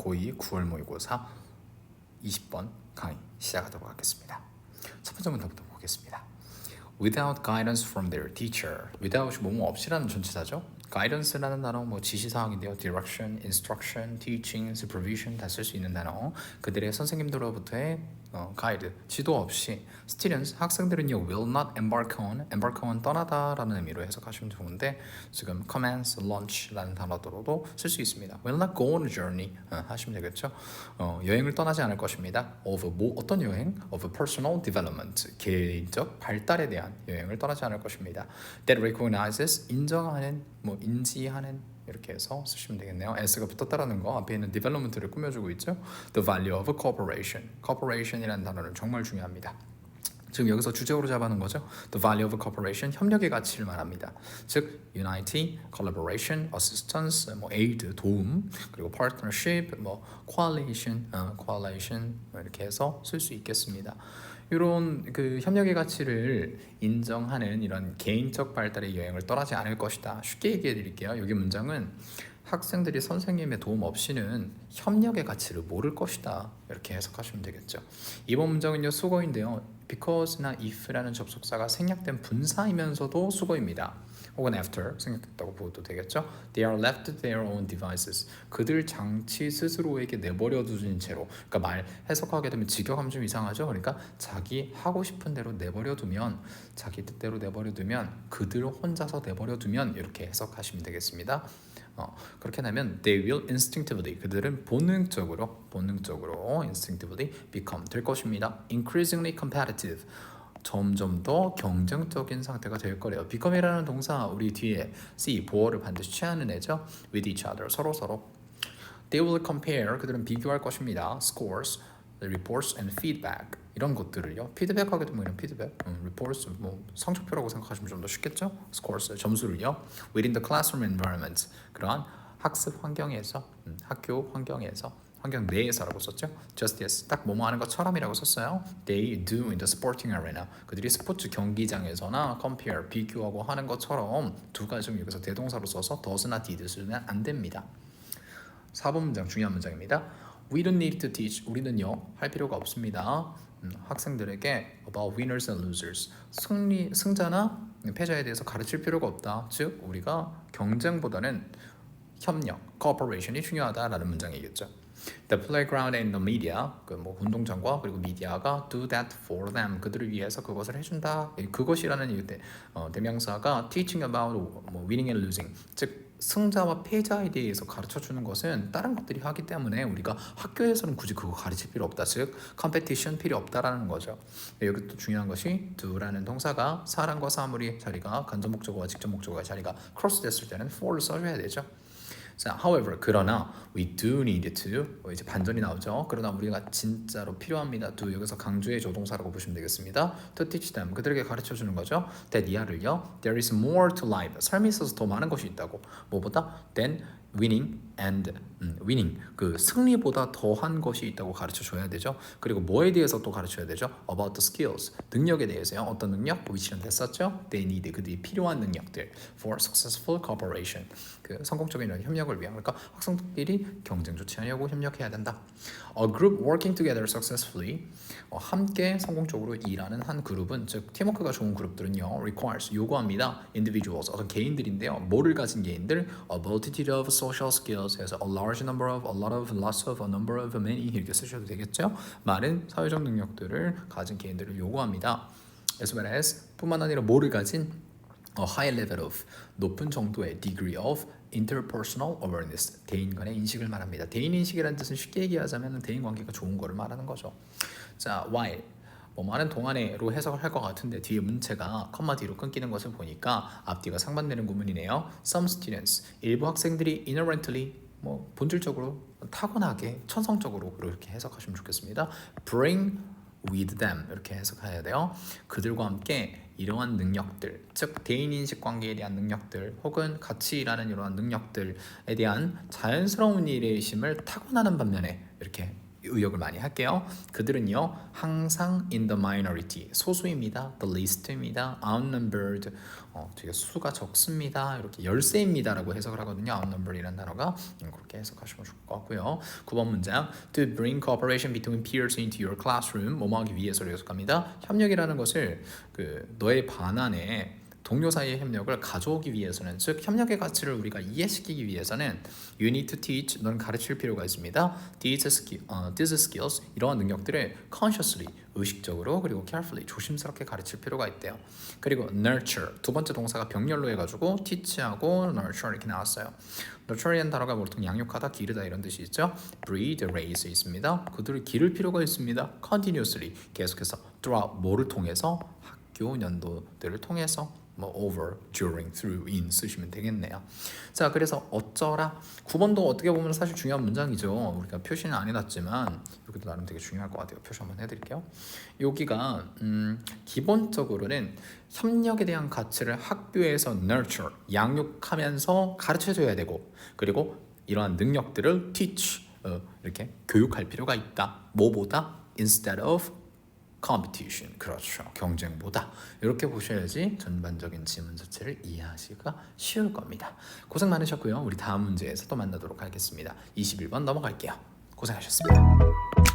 고2 9월 모의고사 20번 강의 시작하도록 하겠습니다. 첫 번째 문제부터 보겠습니다. Without guidance from their teacher. Without 뭐뭐 없이라는 전치사죠. Guidance라는 단어 지시사항인데요. Direction, instruction, teaching, supervision 다 쓸 수 있는 단어. 그들의 선생님들로부터의 가이드, 지도 없이 students, 학생들은요 will not embark on 떠나다라는 의미로 해석하시면 좋은데 지금 commence, launch라는 단어로도 쓸 수 있습니다. will not go on a journey 하시면 되겠죠. 여행을 떠나지 않을 것입니다. of 어떤 여행? of personal development, 개인적 발달에 대한 여행을 떠나지 않을 것입니다. that recognizes, 인정하는, 인지하는 이렇게 해서 쓰시면 되겠네요. S가 붙었다라는 거 앞에 있는 development를 꾸며주고 있죠. The value of cooperation. cooperation이라는 단어는 정말 중요합니다. 지금 여기서 주제어로 잡아놓은 거죠. The value of cooperation, 협력의 가치를 말합니다. 즉, unity, collaboration, assistance, aid, 도움, 그리고 partnership, coalition 이렇게 해서 쓸 수 있겠습니다. 이런 그 협력의 가치를 인정하는 이런 개인적 발달의 여행을 떠나지 않을 것이다. 쉽게 얘기해 드릴게요. 여기 문장은 학생들이 선생님의 도움 없이는 협력의 가치를 모를 것이다. 이렇게 해석하시면 되겠죠. 이번 문장은요, 수거인데요. because나 if라는 접속사가 생략된 분사이면서도 수거입니다. 혹은 after 생략됐다고 보도 되겠죠. They are left to their own devices. 그들 장치 스스로에게 내버려 두진 채로. 그러니까 말 해석하게 되면 직역하면 좀 이상하죠. 그러니까 자기 하고 싶은 대로 내버려 두면, 자기 뜻대로 내버려 두면, 그들 혼자서 내버려 두면 이렇게 해석하시면 되겠습니다. 그렇게 되면 they will instinctively, 그들은 본능적으로 instinctively become 될 것입니다. increasingly competitive, 점점 더 경쟁적인 상태가 될 거래요. become이라는 동사 우리 뒤에 C, 보어를 반드시 취하는 애죠. with each other, 서로. they will compare, 그들은 비교할 것입니다. scores, reports and feedback, 이런 것들을요. 피드백하게 되면 이런 피드백, reports 성적표라고 생각하시면 좀 더 쉽겠죠. scores, 점수를요. within the classroom environment, 그러한 학습 환경에서, 학교 환경에서, 환경 내에서라고 썼죠. just as, 딱 뭐뭐 하는 것처럼이라고 썼어요. they do in the sporting arena, 그들이 스포츠 경기장에서나 compare, 비교하고 하는 것처럼 두 가지 좀 여기서 대동사로 써서 does나 did 쓰면 안 됩니다. 4번 문장 중요한 문장입니다. We don't need to teach, 우리는요 할 필요가 없습니다. 학생들에게 about winners and losers, 승자나 패자에 대해서 가르칠 필요가 없다. 즉 우리가 경쟁보다는 협력, cooperation이 중요하다라는 문장이겠죠. The playground and the media, 운동장과 그리고 미디어가 do that for them, 그들을 위해서 그것을 해준다. 그것이라는 이 대명사가 teaching about winning and losing, 즉 승자와 패자에 대해서 가르쳐주는 것은 다른 것들이 하기 때문에 우리가 학교에서는 굳이 그거 가르칠 필요 없다. 즉 컴페티션 필요 없다라는 거죠. 여기 또 중요한 것이 do라는 동사가 사람과 사물이 자리가 간접 목적어와 직접 목적어의 자리가 크로스 됐을 때는 for를 써줘야 되죠. 자, however, 그러나 we do need to, 이제 반전이 나오죠. 그러나 우리가 진짜로 필요합니다. do 여기서 강조의 조동사라고 보시면 되겠습니다. to teach them, 그들에게 가르쳐 주는 거죠. that 이하를요. there is more to life, 삶에 있어서 더 많은 것이 있다고. 뭐보다? than winning and winning, 그 승리보다 더한 것이 있다고 가르쳐 줘야 되죠. 그리고 뭐에 대해서 또 가르쳐야 되죠? about the skills, 능력에 대해서요. 어떤 능력? which는 됐었죠. they need, 그들이 필요한 능력들 for successful cooperation, 그 성공적인 협력을 위한. 그러니까 학생들끼리 경쟁 좋지 않냐고 협력해야 된다. A group working together successfully, 함께 성공적으로 일하는 한 그룹은, 즉 팀워크가 좋은 그룹들은요 requires, 요구합니다. individuals, 어떤 개인들인데요. 뭐를 가진 개인들? a multitude of social skills, 해서 a large number of, a lot of, lots of, a number of, many 이렇게 쓰셔도 되겠죠. 많은 사회적 능력들을 가진 개인들을 요구합니다. as well as, 뿐만 아니라 뭐를 가진 a high level of, 높은 정도의 degree of interpersonal awareness, 대인 간의 인식을 말합니다. 대인 인식이라는 뜻은 쉽게 얘기하자면 대인 관계가 좋은 거를 말하는 거죠. 자, while 많은 동안에로 해석을 할 것 같은데 뒤에 문체가 컴마 뒤로 끊기는 것을 보니까 앞뒤가 상반되는 구문이네요. Some students, 일부 학생들이 inherently, 본질적으로 타고나게 천성적으로 이렇게 해석하시면 좋겠습니다. bring with them, 이렇게 해석해야 돼요. 그들과 함께 이러한 능력들, 즉 대인인식 관계에 대한 능력들 혹은 같이 일하는 이러한 능력들에 대한 자연스러운 일의 심을 타고나는 반면에 이렇게 의역을 많이 할게요. 그들은요 항상 in the minority 소수입니다. the least입니다. outnumbered 되게 수가 적습니다. 이렇게 열세입니다라고 해석을 하거든요. outnumbered이라는 단어가 그렇게 해석하시면 좋을 것 같고요. 9번 문장 to bring cooperation between peers into your classroom 뭐뭐 하기 위해서로 해석합니다. 협력이라는 것을 너의 반안에 동료 사이의 협력을 가져오기 위해서는 즉 협력의 가치를 우리가 이해시키기 위해서는 you need to teach 넌 가르칠 필요가 있습니다. these skills 이러한 능력들을 consciously 의식적으로 그리고 carefully 조심스럽게 가르칠 필요가 있대요. 그리고 nurture 두 번째 동사가 병렬로 해가지고 teach하고 nurture 이렇게 나왔어요. nurture이라는 단어가 보통 양육하다, 기르다 이런 뜻이 있죠. breed, raise 있습니다. 그들을 기를 필요가 있습니다. continuously 계속해서 throughout 뭐를 통해서 학교 연도들을 통해서 over, during, through, in 쓰시면 되겠네요. 자, 그래서 어쩌라 9번도 어떻게 보면 사실 중요한 문장이죠. 우리가 표시는 안 해놨지만 여기도 나름 되게 중요할 것 같아요. 표시 한번 해드릴게요. 여기가 기본적으로는 협력에 대한 가치를 학교에서 nurture, 양육하면서 가르쳐줘야 되고 그리고 이러한 능력들을 teach, 이렇게 교육할 필요가 있다. 뭐보다? instead of competition 그렇죠 경쟁보다 이렇게 보셔야지 전반적인 지문 자체를 이해하시기가 쉬울 겁니다. 고생 많으셨고요. 우리 다음 문제에서 또 만나도록 하겠습니다. 21번 넘어갈게요. 고생하셨습니다.